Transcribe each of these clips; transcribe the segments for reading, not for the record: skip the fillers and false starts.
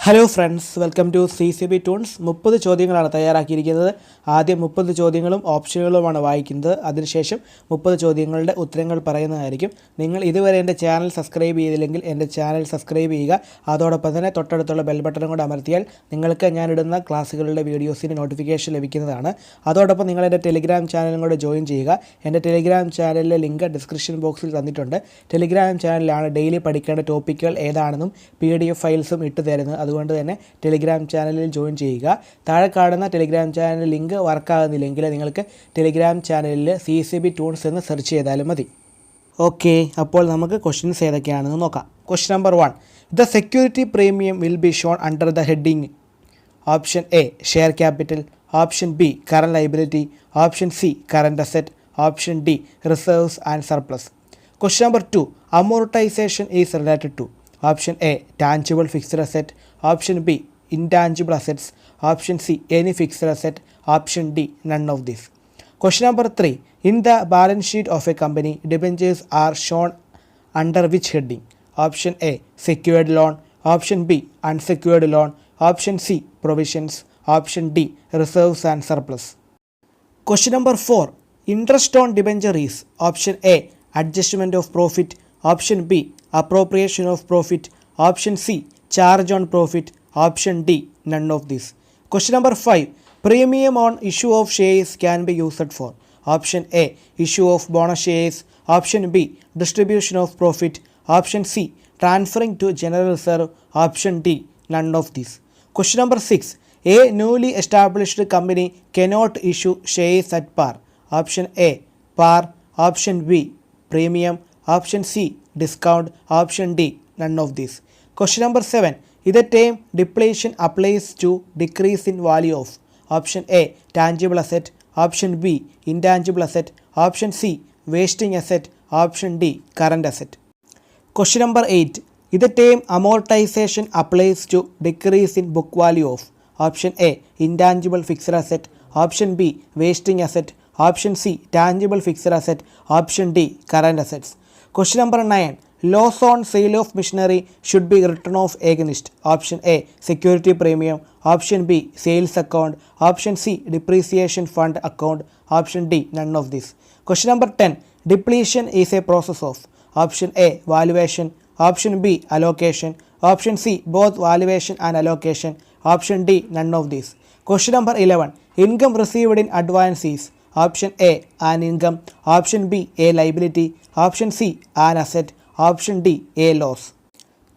Hello friends, welcome to CCB toons. 30 ചോദ്യങ്ങളാണ് തയ്യാറാക്കിയിരിക്കുന്നത്. ആദ്യം 30 ചോദ്യങ്ങളും ഓപ്ഷനുകളുമാണ് വായിക്കുന്നത്. അതിനുശേഷം 30 ചോദ്യങ്ങളുടെ ഉത്തരങ്ങൾ പറയുന്നതായിരിക്കും. നിങ്ങൾ ഇതുവരെ എൻ്റെ ചാനൽ സബ്സ്ക്രൈബ് ചെയ്തില്ലെങ്കിൽ എൻ്റെ ചാനൽ സബ്സ്ക്രൈബ് ചെയ്യുക. അതോടൊപ്പം തന്നെ തൊട്ടടുത്തുള്ള ബെൽ ബട്ടണും കൂടെ അമർത്തിയാൽ നിങ്ങൾക്ക് ഞാനിടുന്ന ക്ലാസ്സുകളുടെ വീഡിയോസിന് നോട്ടിഫിക്കേഷൻ ലഭിക്കുന്നതാണ്. അതോടൊപ്പം നിങ്ങൾ എൻ്റെ ടെലിഗ്രാം ചാനലും കൂടെ ജോയിൻ ചെയ്യുക. എൻ്റെ ടെലിഗ്രാം ചാനലിലെ ലിങ്ക് ഡിസ്ക്രിപ്ഷൻ ബോക്സിൽ തന്നിട്ടുണ്ട്. ടെലിഗ്രാം ചാനലിലാണ് ഡെയിലി പഠിക്കേണ്ട ടോപ്പിക്കുകൾ ഏതാണെന്നും PDF ഫയൽസും ഇട്ട് തരുന്നത്. അതുകൊണ്ട് തന്നെ ടെലിഗ്രാം ചാനലിൽ ജോയിൻ ചെയ്യുക. താഴെ കാണുന്ന ടെലിഗ്രാം ചാനൽ ലിങ്ക് വർക്കാകുന്നില്ലെങ്കിൽ നിങ്ങൾക്ക് ടെലിഗ്രാം ചാനലിൽ CCB ടൂൺസ് എന്ന് സെർച്ച് ചെയ്താലും മതി. ഓക്കെ, അപ്പോൾ നമുക്ക് ക്വസ്റ്റ്യൻസ് ഏതൊക്കെയാണെന്ന് നോക്കാം. Question number 1. The security premium will be shown under the heading. Option A share capital, option B current liability, option C current asset, option D reserves and surplus. Question number 2. Amortisation is related to. Option A tangible fixed asset, Option B intangible assets, Option C any fixed asset, Option D none of these. Question number 3. In the balance sheet of a company, debentures are shown under which heading? Option A secured loan, Option B unsecured loan, Option C provisions, Option D reserves and surplus. Question number 4. Interest on debenture is Option A adjustment of profit, Option B appropriation of profit, Option C charge on profit, Option D none of these. Question number 5. Premium on issue of shares can be used for. Option A issue of bonus shares, Option B distribution of profit, Option C transferring to general reserve, Option D none of these. Question number 6. A newly established company cannot issue shares at par. Option A par, Option B premium, Option C discount, Option D none of these. Question number 7. The term depletion applies to decrease in value of. Option A tangible asset, Option B intangible asset, Option C wasting asset, Option D current asset. Question number 8. The term amortization applies to decrease in book value of. Option A intangible fixed asset, Option B wasting asset, Option C tangible fixed asset, Option D current assets. Question number 9. Loss on sale of machinery should be written off against. Option A security premium, Option B sales account, Option C depreciation fund account, Option D none of these. Question number 10. Depletion is a process of. Option A valuation, Option B allocation, Option C both valuation and allocation, Option D none of these. Question number 11. Income received in advance is. Option A an income, Option B a liability, Option C an asset, Option D a loss.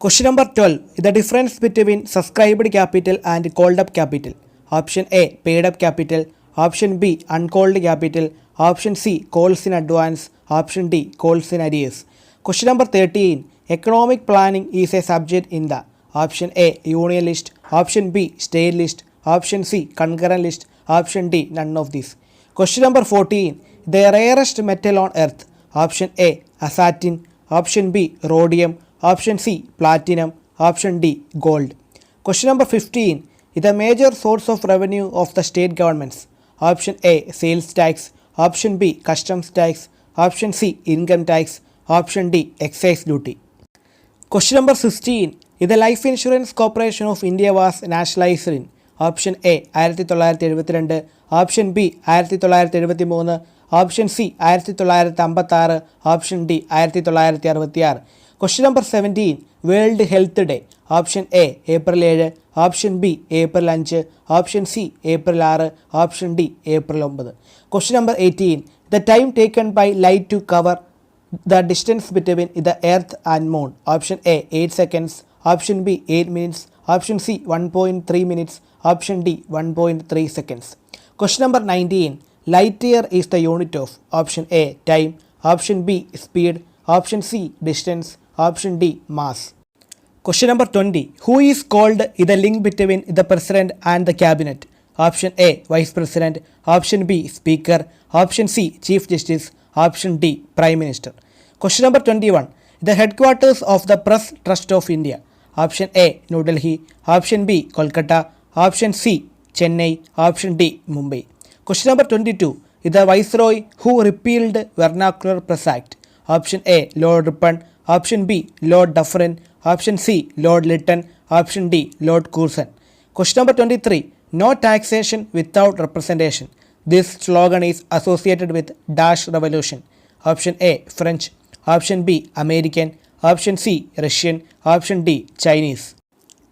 Question number 12. The difference between subscribed capital and called up capital. Option A paid up capital, Option B uncalled capital, Option C calls in advance, Option D calls in arrears. Question number 13. Economic planning is a subject in the. Option A union list, Option B state list, Option C concurrent list, Option D none of these. Question number 14. The rarest metal on earth. Option A astatine, Option B rhodium, Option C platinum, Option D gold. Question number 15. The major source of revenue of the state governments. Option A sales tax, Option B customs tax, Option C income tax, Option D excise duty. Question number 16. The Life Insurance Corporation of India was nationalized in. Option A 1972, Option B 1973, Option C 1956, Option D 1966. Question number 17. World Health Day. Option A April 7, Option B April 5, Option C April 6, Option D April 9. Question number 18. The time taken by light to cover the distance between the earth and moon. Option A 8 seconds, Option B 8 minutes, Option C 1.3 minutes, Option D 1.3 seconds. Question number 19. Light year is the unit of. Option A time, Option B speed, Option C distance, Option D mass. Question number 20. Who is called the link between the president and the cabinet? Option A vice president, Option B speaker, Option C chief justice, Option D prime minister. Question number 21. The headquarters of the Press Trust of India. Option A New Delhi, Option B Kolkata, Option C Chennai, Option D Mumbai. Question number 22. The Viceroy who repealed Vernacular Press Act. Option A Lord Ripon, Option B Lord Dufferin, Option C. Lord Lytton. Option D. Lord Curzon. Question number 23. No taxation without representation. This slogan is associated with dash revolution. Option A. French. Option B. American. Option C. Russian. Option D. Chinese.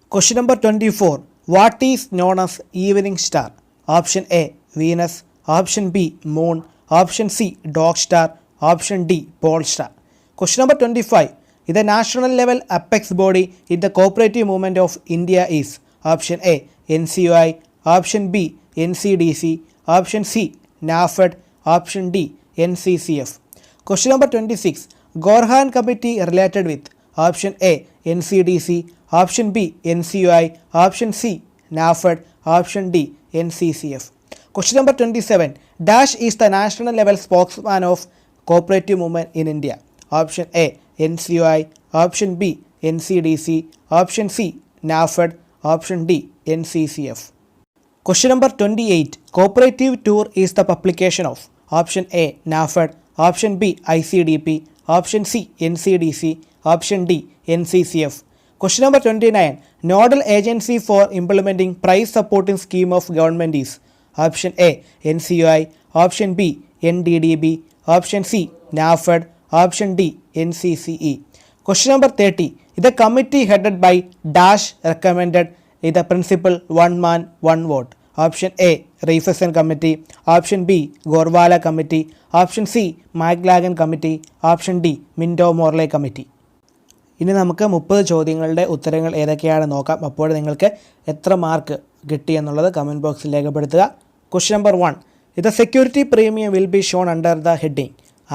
Question number 24. What is known as evening star? Option A. Venus. Option B. Moon. Option C. Dog star. Option D. Pole star. Question number 25. The national level apex body in the cooperative movement of India is Option A. NCUI. Option B. NCDC. Option C. NAFED. Option D. NCCF. Question number 26. Gorhan Committee related with Option A. NCDC. Option B. NCUI. Option C. NAFED. Option D. NCCF. Question number 27. Dash is the national level spokesman of cooperative movement in India. Option A. NCUI. Option B. NCDC. Option C. NAFED. Option D. NCCF. Question number 28. Cooperative Tour is the publication of Option A. NAFED. Option B. ICDP. Option C. NCDC. Option D. NCCF. Question number 29. Nodal agency for implementing price supporting scheme of government is Option A. NCUI. Option B. NDDB. Option C. NAFED. Option D. NCCE. Question number 30. The committee headed by Dash recommended the principle one man one vote. Option A. Reiferson Committee. Option B. Gorwala Committee. Option C. McLagan Committee. Option D. Minto Morley Committee. ഇനി നമുക്ക് 30 ചോദ്യങ്ങളുടെ ഉത്തരങ്ങൾ ഏതൊക്കെയാണെന്ന് നോക്കാം. അപ്പോൾ നിങ്ങൾക്ക് എത്ര mark കിട്ടി എന്നുള്ളത് കമൻറ്റ് ബോക്സിൽ രേഖപ്പെടുത്തുക. Question number 1. The security premium will be shown under the heading.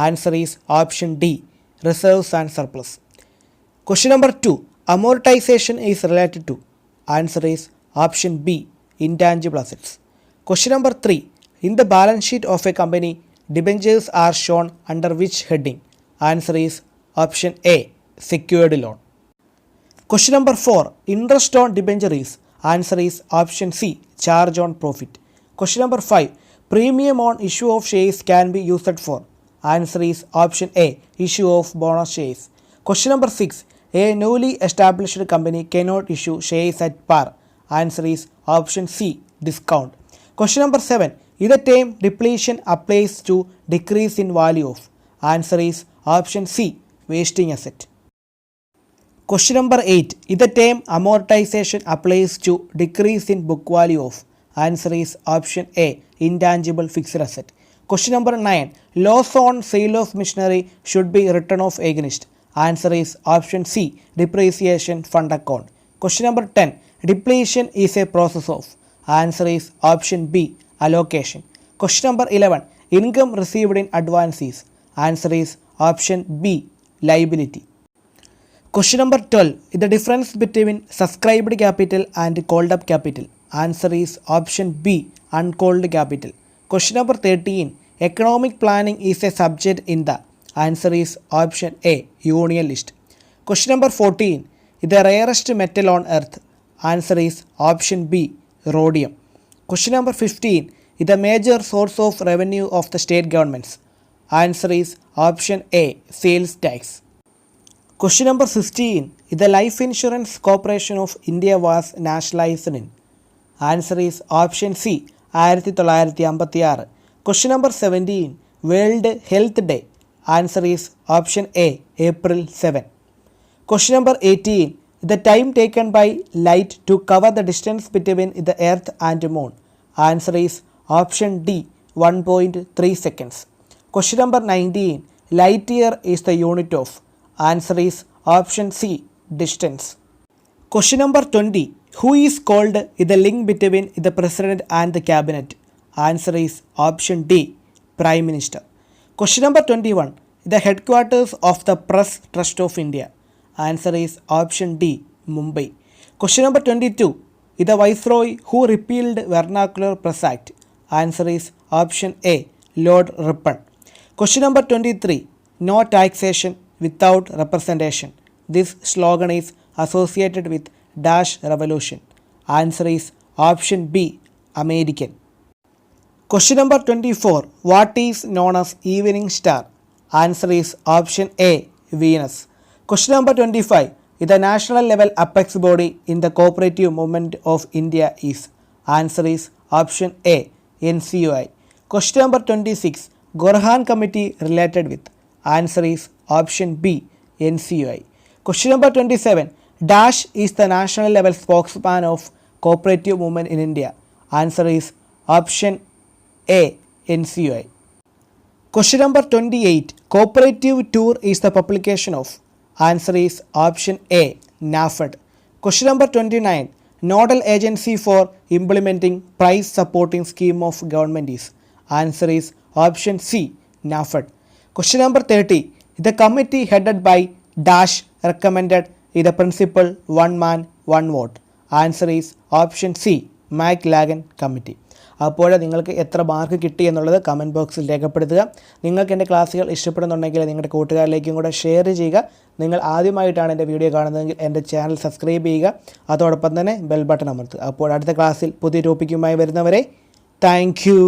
Answer is Option D. Reserves and surplus. Question number 2. Amortization is related to. Answer is Option B. Intangible assets. Question number 3. In the balance sheet of a company, debentures are shown under which heading? Answer is Option A. Secured loan. Question number 4. Interest on debenture is. Answer is Option C. Charge on profit. Question number 5. Premium on issue of shares can be used for. Answer is Option A. Issue of bonus shares. Question number 6. A newly established company cannot issue shares at par. Answer is Option C. Discount. Question number 7. Is the term depletion applies to decrease in value of. Answer is Option C. Wasting asset. Question number 8. Is the term amortization applies to decrease in book value of. Answer is Option A. Intangible fixed asset. Question number 9. Loss on sale of machinery should be written off against. Answer is Option C. Depreciation fund account. Question number 10. Depletion is a process of. Answer is Option B. Allocation. Question number 11. Income received in advance is. Answer is Option B. Liability. Question number 12. The difference between subscribed capital and called up capital. Answer is Option B. Uncalled capital. Question number 13. Economic planning is a subject in the. Answer is Option A. Union list. Question number 14. The rarest metal on earth. Answer is Option B. Rhodium. Question number 15. The major source of revenue of the state governments. Answer is Option A. Sales tax. Question number 16. The Life Insurance Corporation of India was nationalized in. Answer is Option C. 1956. Question number 17. World Health Day. Answer is Option A. April 7. Question number 18. The time taken by light to cover the distance between the earth and moon. Answer is Option D. 1.3 seconds. Question number 19. Light year is the unit of. Answer is Option C. Distance. Question number 20. Who is called the link between the President and the Cabinet? Answer is Option D. Prime Minister. Question number 21. The headquarters of the Press Trust of India. Answer is Option D. Mumbai. Question number 22. The Viceroy who repealed Vernacular Press Act. Answer is Option A. Lord Ripon. Question number 23. No taxation without representation. This slogan is associated with dash revolution. Answer is Option B. American. Question number 24. What is known as evening star? Answer is Option A. Venus. Question number 25. The national level apex body in the cooperative movement of India is. Answer is option A, NCUI. Question number 26. Gorhan Committee related with. Answer is option B, NCUI. Question number 27. Dash is the national level spokesman of cooperative movement in India. Answer is option A, NCUI. Question number 28. Cooperative tour is the publication of. Answer is option A, NAFED. Question number 29. Nodal agency for implementing price supporting scheme of government is. Answer is option C, NAFED. Question number 30. The committee headed by Dash recommended the principle one man one vote. Answer is option C, McLagan Committee. അപ്പോൾ നിങ്ങൾക്ക് എത്ര mark കിട്ടി എന്നുള്ളത് comment ബോക്സിൽ രേഖപ്പെടുത്തുക. നിങ്ങൾക്ക് എൻ്റെ ക്ലാസ്സുകൾ ഇഷ്ടപ്പെടുന്നുണ്ടെങ്കിൽ നിങ്ങളുടെ കൂട്ടുകാരിലേക്കും കൂടെ ഷെയർ ചെയ്യുക. നിങ്ങൾ ആദ്യമായിട്ടാണ് എൻ്റെ വീഡിയോ കാണുന്നതെങ്കിൽ എൻ്റെ ചാനൽ സബ്സ്ക്രൈബ് ചെയ്യുക. അതോടൊപ്പം തന്നെ ബെൽ ബട്ടൺ അമർത്തുക. അപ്പോൾ അടുത്ത ക്ലാസ്സിൽ പുതിയ ടോപ്പിക്കുമായി വരുന്നവരെ താങ്ക് യു.